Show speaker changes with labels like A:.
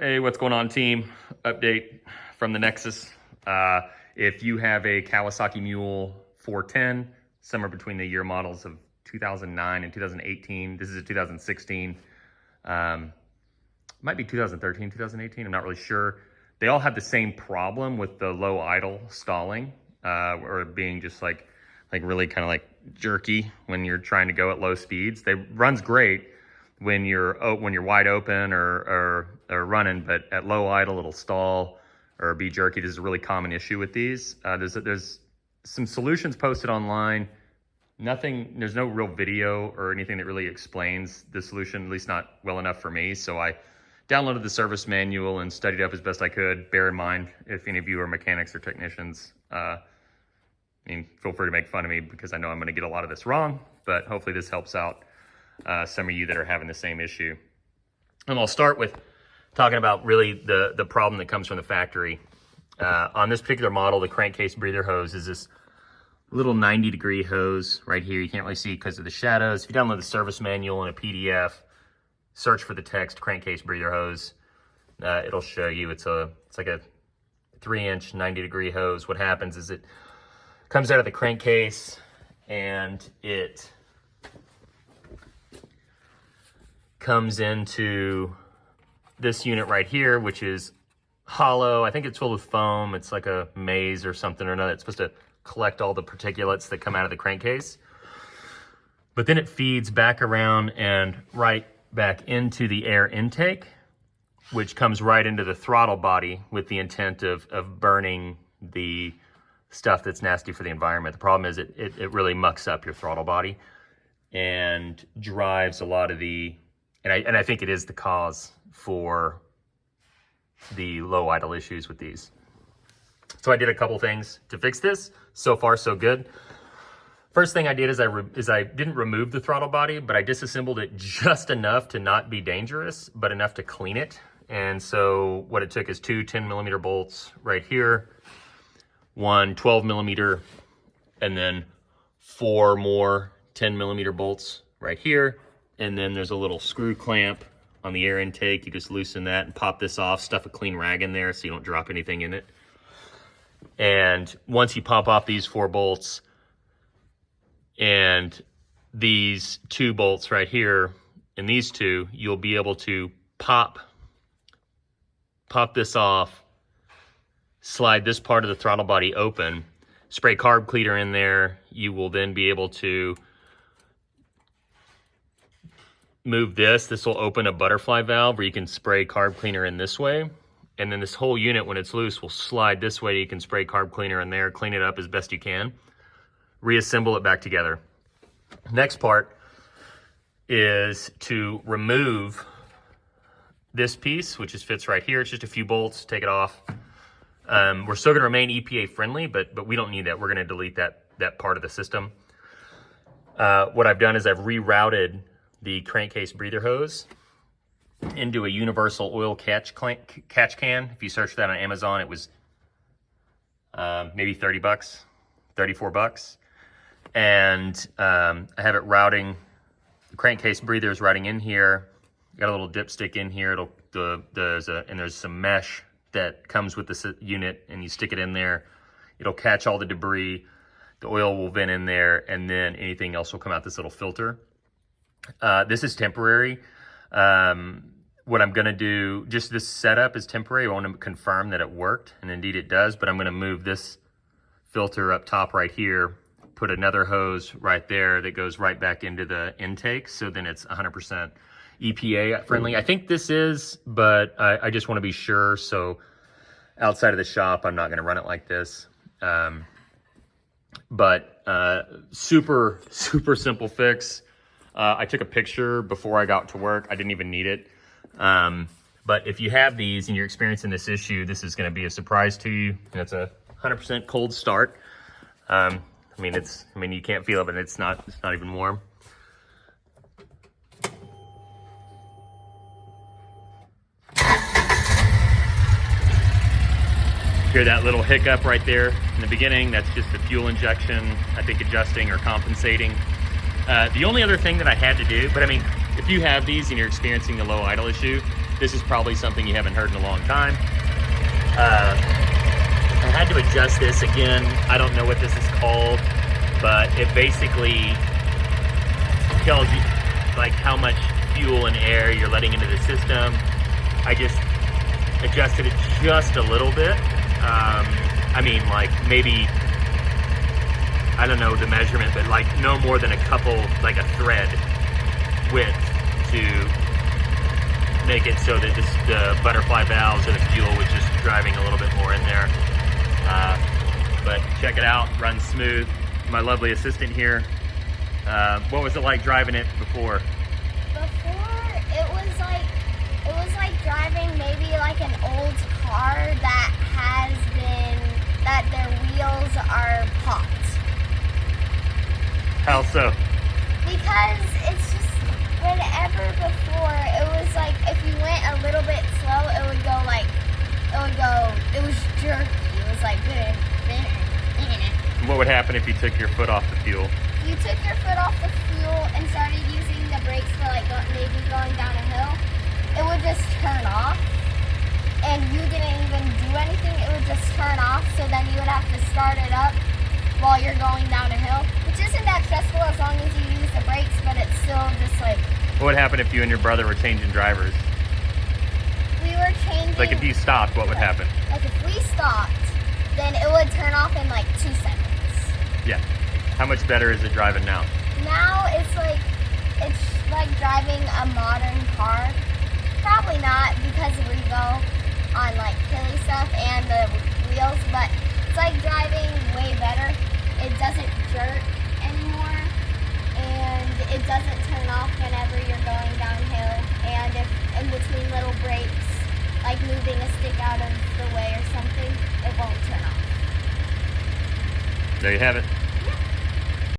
A: Hey, what's going on, team? Update from the Nexus. If you have a Kawasaki Mule 410, somewhere between the year models of 2009 and 2018, this is a 2016, might be 2013, 2018, I'm not really sure. They all have the same problem with the low idle stalling, or being just like really kind of like jerky when you're trying to go at low speeds. They runs great when you're wide open or running, but at low idle it'll stall or be jerky. This is a really common issue with these. There's some solutions posted online. There's no real video or anything that really explains the solution, at least not well enough for me. So I downloaded the service manual and studied up as best I could. Bear in mind, if any of you are mechanics or technicians, feel free to make fun of me because I know I'm gonna get a lot of this wrong, but hopefully this helps out some of you that are having the same issue. And I'll start with talking about really the problem that comes from the factory. On this particular model, the crankcase breather hose is this little 90-degree hose right here. You can't really see because of the shadows. If you download the service manual in a PDF, search for the text crankcase breather hose, it'll show you. It's like a 3-inch 90-degree hose. What happens is it comes out of the crankcase and it comes into this unit right here, which is hollow. I think it's filled with foam. It's like a maze or something or another. It's supposed to collect all the particulates that come out of the crankcase. But then it feeds back around and right back into the air intake, which comes right into the throttle body with the intent of burning the stuff that's nasty for the environment. The problem is it really mucks up your throttle body and drives a lot of the, and I think it is the cause for the low idle issues with these. So I did a couple things to fix this. So far, so good. First thing I did is I didn't remove the throttle body, but I disassembled it just enough to not be dangerous, but enough to clean it. And so what it took is two 10mm bolts right here, one 12mm, and then four more 10mm bolts right here. And then there's a little screw clamp on the air intake. You just loosen that and pop this off, stuff a clean rag in there so you don't drop anything in it. And once you pop off these 4 bolts and these 2 bolts right here and these 2, you'll be able to pop this off, slide this part of the throttle body open, spray carb cleaner in there. You will then be able to move this. This will open a butterfly valve where you can spray carb cleaner in this way. And then this whole unit, when it's loose, will slide this way. You can spray carb cleaner in there, clean it up as best you can, reassemble it back together. Next part is to remove this piece, which fits right here. It's just a few bolts, take it off. We're still gonna remain EPA friendly, but we don't need that. We're gonna delete that part of the system. What I've done is I've rerouted the crankcase breather hose into a universal oil catch can. If you search that on Amazon, it was maybe 30 bucks, 34 bucks. And I have it routing, the crankcase breather is routing in here. Got a little dipstick in here. There's some mesh that comes with this unit, and you stick it in there. It'll catch all the debris. The oil will vent in there, and then anything else will come out this little filter. This is temporary. What I'm gonna do, just this setup is temporary. I want to confirm that it worked, and indeed it does, but I'm gonna move this filter up top right here, put another hose right there that goes right back into the intake, so then it's 100% EPA friendly. I think this is, but I just wanna be sure, so outside of the shop, I'm not gonna run it like this. Super simple fix. I took a picture before I got to work. I didn't even need it. But if you have these and you're experiencing this issue, this is going to be a surprise to you. And it's a 100% cold start. You can't feel it, but it's not even warm. Hear that little hiccup right there in the beginning? That's just the fuel injection, I think, adjusting or compensating. The only other thing that I had to do, but if you have these and you're experiencing a low idle issue, this is probably something you haven't heard in a long time. I had to adjust this again. I don't know what this is called, but it basically tells you like how much fuel and air you're letting into the system. I just adjusted it just a little bit. I mean, like maybe, I don't know the measurement, but like no more than a couple, like a thread width to make it so that the butterfly valves or the fuel was just driving a little bit more in there. But check it out, runs smooth. My lovely assistant here. What was it like driving it before?
B: Before, it was like driving maybe like an old car that their wheels are popped.
A: How so?
B: Because it's just, whenever before, it was like, if you went a little bit slow, it was jerky. It was like,
A: What would happen if you took your foot off the fuel?
B: you took your foot off the fuel and started using the brakes for like maybe going down a hill, it would just turn off. And you didn't even do anything, it would just turn off, so then you would have to start it up while you're going down a hill, which isn't that stressful as long as you use the brakes, but it's still just like...
A: What would happen if you and your brother were changing drivers?
B: We were changing...
A: Like if you stopped, what would happen?
B: Like if we stopped, then it would turn off in like 2 seconds.
A: Yeah. How much better is it driving now?
B: Now it's like driving a modern car. Probably not because we go on like hilly stuff and the wheels, but it's like driving way better. It doesn't jerk anymore, and it doesn't turn off whenever you're going downhill, and if in between little breaks, like moving a stick out of the way or something, it won't turn off.
A: There you have it.